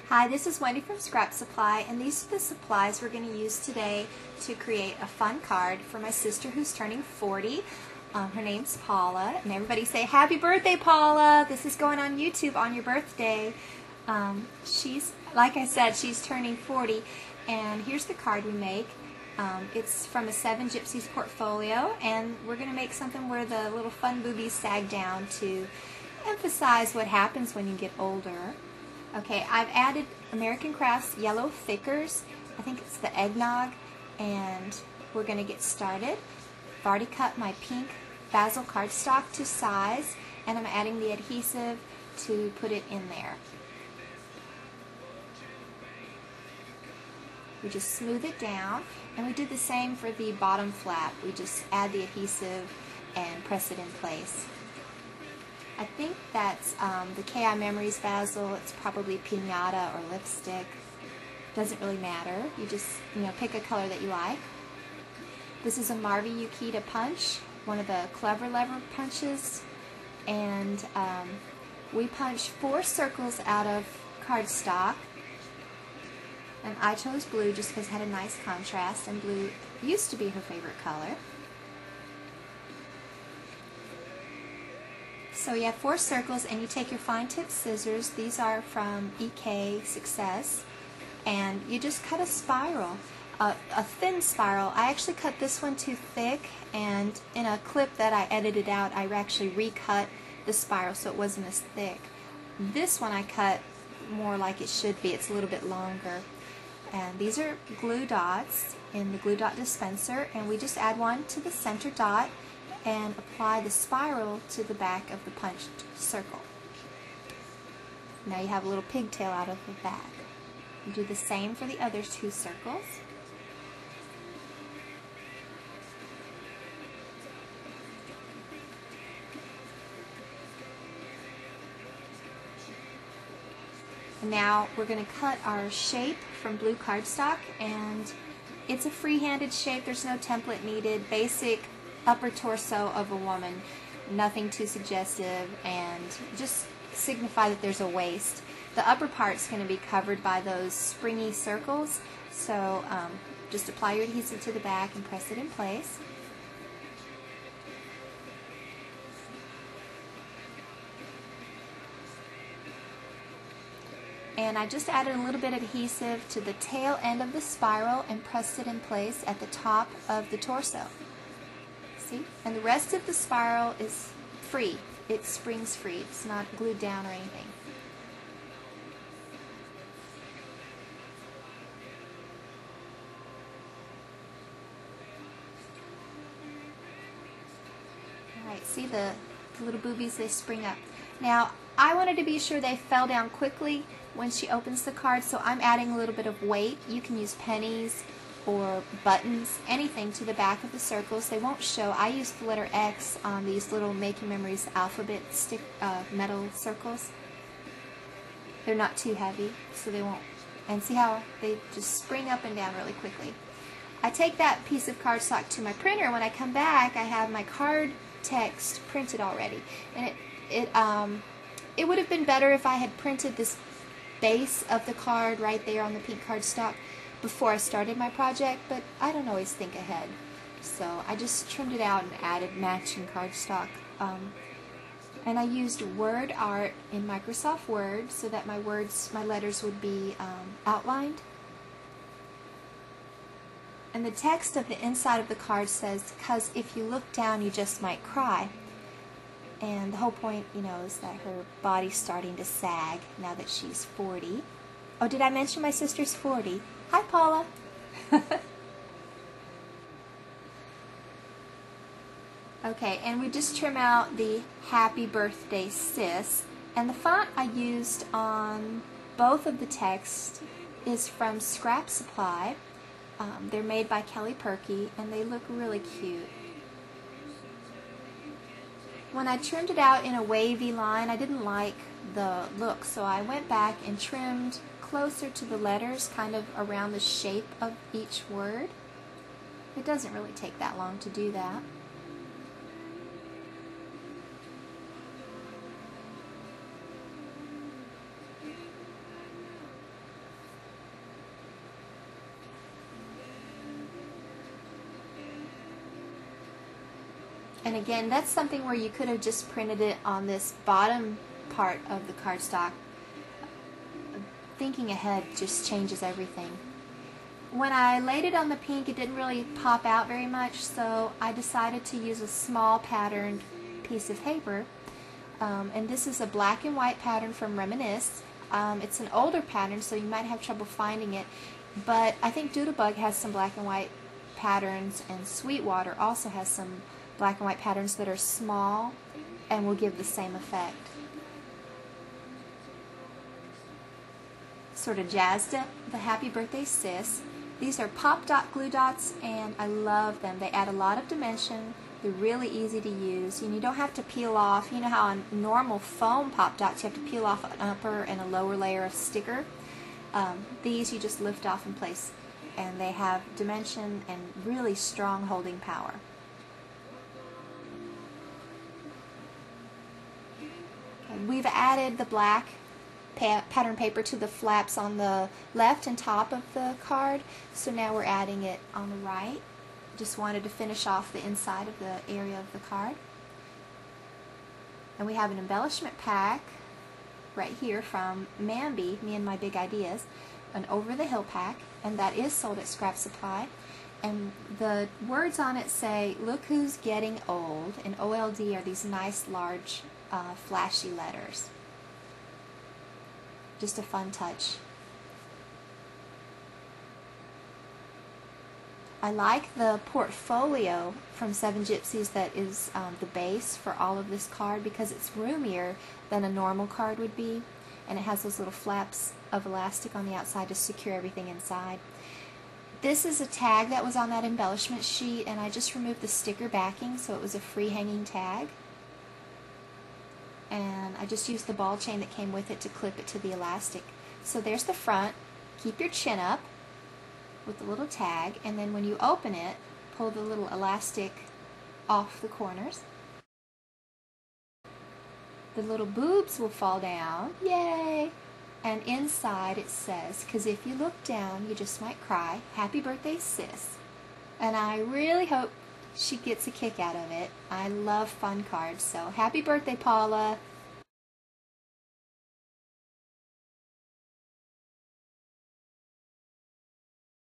Hi, this is Wendy from Scrap Supply, and these are the supplies we're going to use today to create a fun card for my sister who's turning 40. Her name's Paula, and everybody say, "Happy birthday, Paula!" This is going on YouTube on your birthday. Like I said, she's turning 40, and here's the card we make. It's from a 7 Gypsies portfolio, and we're going to make something where the little fun boobies sag down to emphasize what happens when you get older. Okay, I've added American Crafts yellow thickers. I think it's the eggnog, and we're going to get started. I've already cut my pink basil cardstock to size, and I'm adding the adhesive to put it in there. We just smooth it down, and we do the same for the bottom flap. We just add the adhesive and press it in place. I think that's the KI Memories basil. It's probably pinata or lipstick. Doesn't really matter. You just pick a color that you like. This is a Marvy Yukita punch, one of the Clever Lever punches, and we punch 4 circles out of cardstock. And I chose blue just because it had a nice contrast, and blue used to be her favorite color. So you have 4 circles, and you take your fine tip scissors. These are from EK Success, and you just cut a spiral, a thin spiral. I actually cut this one too thick, and in a clip that I edited out, I actually recut the spiral so it wasn't as thick. This one I cut more like it should be. It's a little bit longer. And these are glue dots in the glue dot dispenser, and we just add one to the center dot and apply the spiral to the back of the punched circle. Now you have a little pigtail out of the back. You do the same for the other 2 circles. And now we're going to cut our shape from blue cardstock, and it's a free-handed shape. There's no template needed. Basic upper torso of a woman, nothing too suggestive, and just signify that there's a waist. The upper part's going to be covered by those springy circles, so just apply your adhesive to the back and press it in place. And I just added a little bit of adhesive to the tail end of the spiral and pressed it in place at the top of the torso. See? And the rest of the spiral is free. It springs free. It's not glued down or anything. Alright, see the little boobies, they spring up. Now, I wanted to be sure they fell down quickly when she opens the card, so I'm adding a little bit of weight. You can use pennies or buttons, anything to the back of the circles. They won't show. I use the letter X on these little Making Memories alphabet stick metal circles. They're not too heavy, so they won't. And see how they just spring up and down really quickly. I take that piece of cardstock to my printer. When I come back, I have my card text printed already, and it would have been better if I had printed this base of the card right there on the pink cardstock before I started my project, but I don't always think ahead. So I just trimmed it out and added matching cardstock. And I used word art in Microsoft Word so that my letters would be outlined. And the text of the inside of the card says, "'Cause if you look down, you just might cry." And the whole point, is that her body's starting to sag now that she's 40. Oh, did I mention my sister's 40? Hi, Paula. Okay, and we just trim out the "Happy Birthday, Sis." And the font I used on both of the texts is from Scrap Supply. They're made by Kelly Perky, and they look really cute. When I trimmed it out in a wavy line, I didn't like the look, so I went back and trimmed closer to the letters, kind of around the shape of each word. It doesn't really take that long to do that. And again, that's something where you could have just printed it on this bottom part of the cardstock. Thinking ahead just changes everything. When I laid it on the pink, it didn't really pop out very much, so I decided to use a small patterned piece of paper. And this is a black and white pattern from Reminisce. It's an older pattern, so you might have trouble finding it, but I think Doodlebug has some black and white patterns, and Sweetwater also has some black and white patterns that are small and will give the same effect. Sort of jazzed up the Happy Birthday Sis. These are pop dot glue dots, and I love them. They add a lot of dimension. They're really easy to use, and you don't have to peel off. You know how on normal foam pop dots you have to peel off an upper and a lower layer of sticker? These you just lift off in place, and they have dimension and really strong holding power. Okay, we've added the black pattern paper to the flaps on the left and top of the card, so now we're adding it on the right. Just wanted to finish off the inside of the area of the card. And we have an embellishment pack right here from Mambi, Me and My Big Ideas, an Over the Hill pack, and that is sold at Scrap Supply. And the words on it say, "Look who's getting old," and OLD are these nice large flashy letters. Just a fun touch. I like the portfolio from Seven Gypsies that is the base for all of this card, because it's roomier than a normal card would be, and it has those little flaps of elastic on the outside to secure everything inside. This is a tag that was on that embellishment sheet, and I just removed the sticker backing, so it was a free hanging tag. And I just used the ball chain that came with it to clip it to the elastic. So there's the front. Keep your chin up with the little tag, and then when you open it, pull the little elastic off the corners. The little boobs will fall down. Yay! And inside it says, "'Cause if you look down, you just might cry, Happy Birthday, Sis." And I really hope she gets a kick out of it. I love fun cards, so happy birthday, Paula.